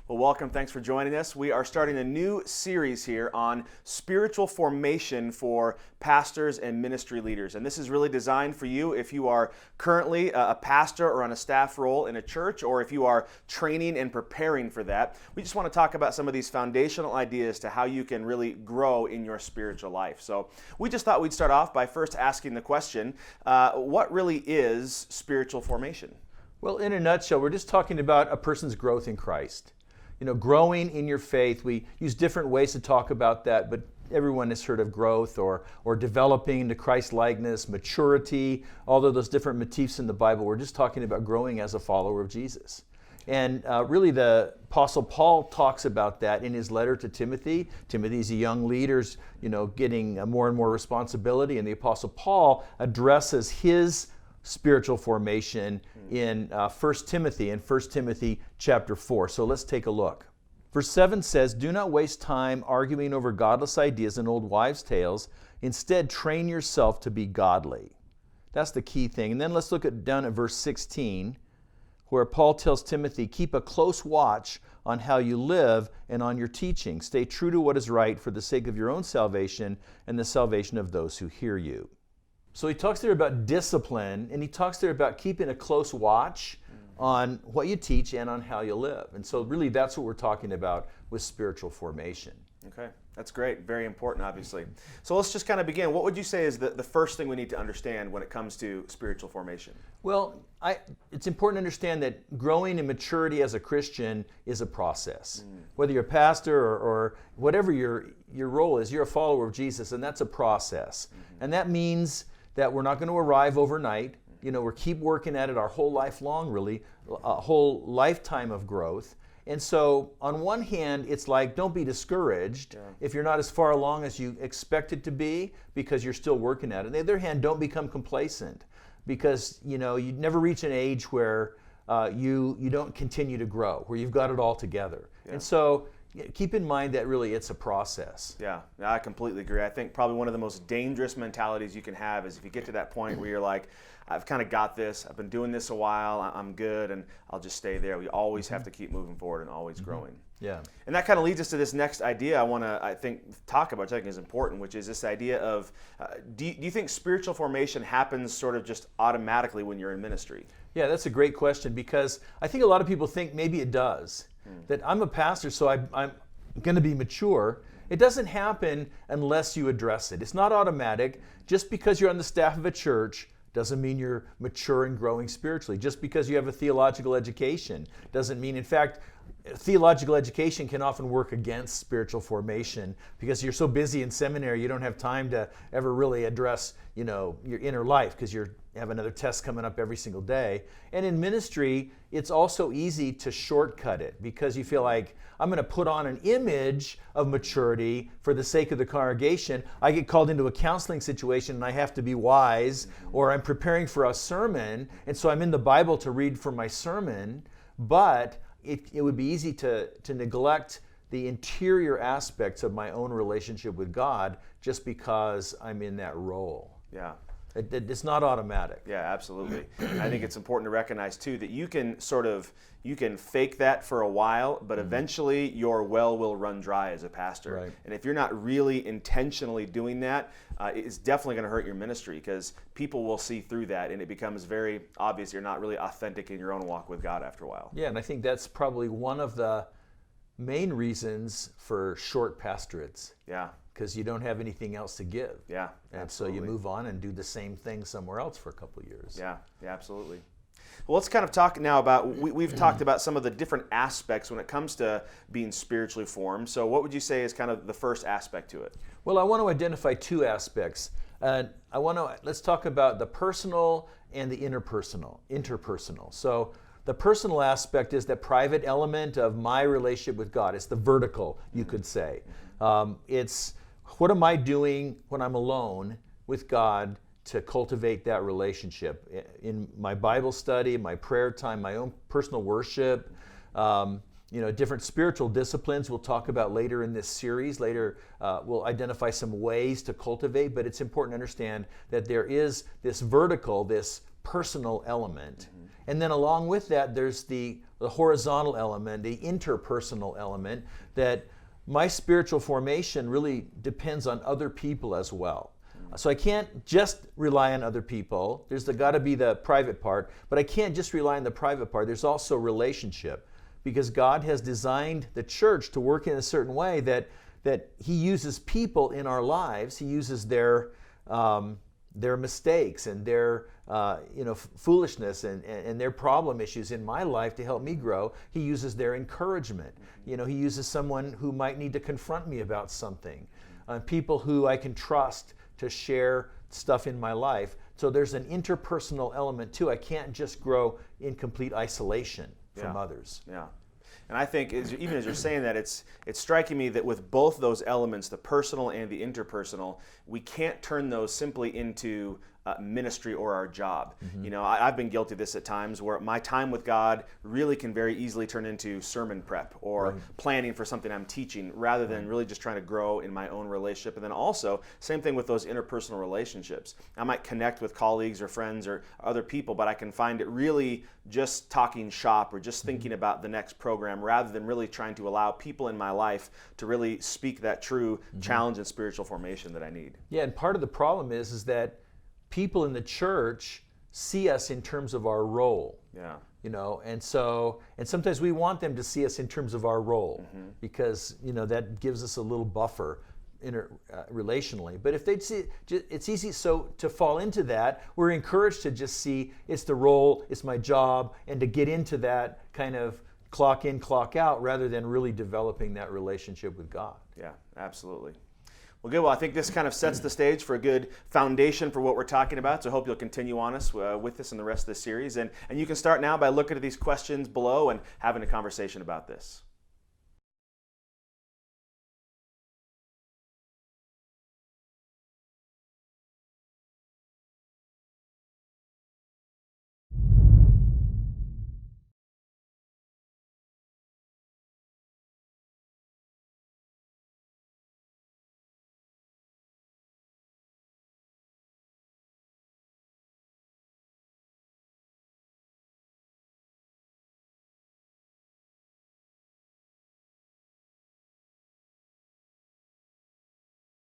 Well, welcome. Thanks for joining us. We are starting a new series here on spiritual formation for pastors and ministry leaders. And this is really designed for you if you are currently a pastor or on a staff role in a church, or if you are training and preparing for that. We just want to talk about some of these foundational ideas to how you can really grow in your spiritual life. So we just thought we'd start off by first asking the question, what really is spiritual formation? Well, in a nutshell, we're just talking about a person's growth in Christ. You know, growing in your faith. We use different ways to talk about that, but everyone has heard of growth or developing into Christ-likeness, maturity, all of those different motifs in the Bible. We're just talking about growing as a follower of Jesus. And really the Apostle Paul talks about that in his letter to Timothy. Timothy's a young leader, getting more and more responsibility, and the Apostle Paul addresses his spiritual formation in 1 Timothy chapter 4. So let's take a look. Verse 7 says, "Do not waste time arguing over godless ideas and old wives' tales. Instead, train yourself to be godly." That's the key thing. And then let's look down at verse 16, where Paul tells Timothy, "Keep a close watch on how you live and on your teaching. Stay true to what is right for the sake of your own salvation and the salvation of those who hear you." So he talks there about discipline, and he talks there about keeping a close watch on what you teach and on how you live. And so really that's what we're talking about with spiritual formation. Okay, that's great. Very important, obviously. So let's just kind of begin. What would you say is the first thing we need to understand when it comes to spiritual formation? Well, it's important to understand that growing in maturity as a Christian is a process. Whether you're a pastor or whatever your role is, you're a follower of Jesus, and that's a process. And that means that we're not going to arrive overnight. We keep working at it our whole life long, really, a whole lifetime of growth. And so on one hand, it's like, don't be discouraged if you're not as far along as you expect it to be, because you're still working at it. On the other hand, don't become complacent, because you never reach an age where you don't continue to grow, where you've got it all together. And so keep in mind that really it's a process. Yeah, I completely agree. I think probably one of the most dangerous mentalities you can have is if you get to that point where you're like, I've kind of got this, I've been doing this a while, I'm good, and I'll just stay there. We always have to keep moving forward and always growing. Yeah. And that kind of leads us to this next idea I think talk about, which I think is important, which is this idea of, do you think spiritual formation happens sort of just automatically when you're in ministry? Yeah, that's a great question, because I think a lot of people think maybe it does. That I'm a pastor, so I'm going to be mature. It doesn't happen unless you address it. It's not automatic. Just because you're on the staff of a church doesn't mean you're mature and growing spiritually. Just because you have a theological education doesn't mean, in fact, theological education can often work against spiritual formation, because you're so busy in seminary you don't have time to ever really address your inner life, because you have another test coming up every single day. And in ministry, it's also easy to shortcut it, because you feel like, I'm going to put on an image of maturity for the sake of the congregation. I get called into a counseling situation and I have to be wise, or I'm preparing for a sermon, and so I'm in the Bible to read for my sermon. But it would be easy to neglect the interior aspects of my own relationship with God just because I'm in that role. Yeah. It's not automatic. Yeah, absolutely. I think it's important to recognize too that you can fake that for a while, but eventually your well will run dry as a pastor. Right. And if you're not really intentionally doing that, it's definitely going to hurt your ministry, because people will see through that, and it becomes very obvious you're not really authentic in your own walk with God after a while. Yeah, and I think that's probably one of the main reasons for short pastorates. Yeah. Because you don't have anything else to give. Yeah, and absolutely. so you move on and do the same thing somewhere else for a couple of years. Yeah, absolutely. Well, let's kind of talk now about, we've talked about some of the different aspects when it comes to being spiritually formed. So what would you say is kind of the first aspect to it? Well, I want to identify two aspects. Let's talk about the personal and the interpersonal. So the personal aspect is the private element of my relationship with God. It's the vertical, you could say. It's what am I doing when I'm alone with God to cultivate that relationship in my Bible study, my prayer time, my own personal worship, different spiritual disciplines we'll talk about later in this series. Later, we'll identify some ways to cultivate, but it's important to understand that there is this vertical, this personal element. And then along with that, there's the horizontal element, the interpersonal element, that my spiritual formation really depends on other people as well. So I can't just rely on other people. There's got to be the private part, but I can't just rely on the private part. There's also relationship, because God has designed the church to work in a certain way that He uses people in our lives. He uses their mistakes and their foolishness and their problem issues in my life to help me grow. He uses their encouragement. He uses someone who might need to confront me about something. People who I can trust to share stuff in my life. So there's an interpersonal element too. I can't just grow in complete isolation from others. Yeah. And I think, even as you're saying that, it's striking me that with both those elements, the personal and the interpersonal, we can't turn those simply into ministry or our job. I've been guilty of this at times where my time with God really can very easily turn into sermon prep or planning for something I'm teaching, rather than really just trying to grow in my own relationship. And then also, same thing with those interpersonal relationships. I might connect with colleagues or friends or other people, but I can find it really just talking shop or just thinking about the next program, rather than really trying to allow people in my life to really speak that true challenge and spiritual formation that I need. Yeah, and part of the problem is that people in the church see us in terms of our role. Yeah. And sometimes we want them to see us in terms of our role, because that gives us a little buffer relationally. But if they'd see, it's easy to fall into that. We're encouraged to just see it's the role, it's my job, and to get into that kind of clock in, clock out, rather than really developing that relationship with God. Yeah, absolutely. Well, good. Well, I think this kind of sets the stage for a good foundation for what we're talking about. So I hope you'll continue on with us in the rest of this series. And you can start now by looking at these questions below and having a conversation about this.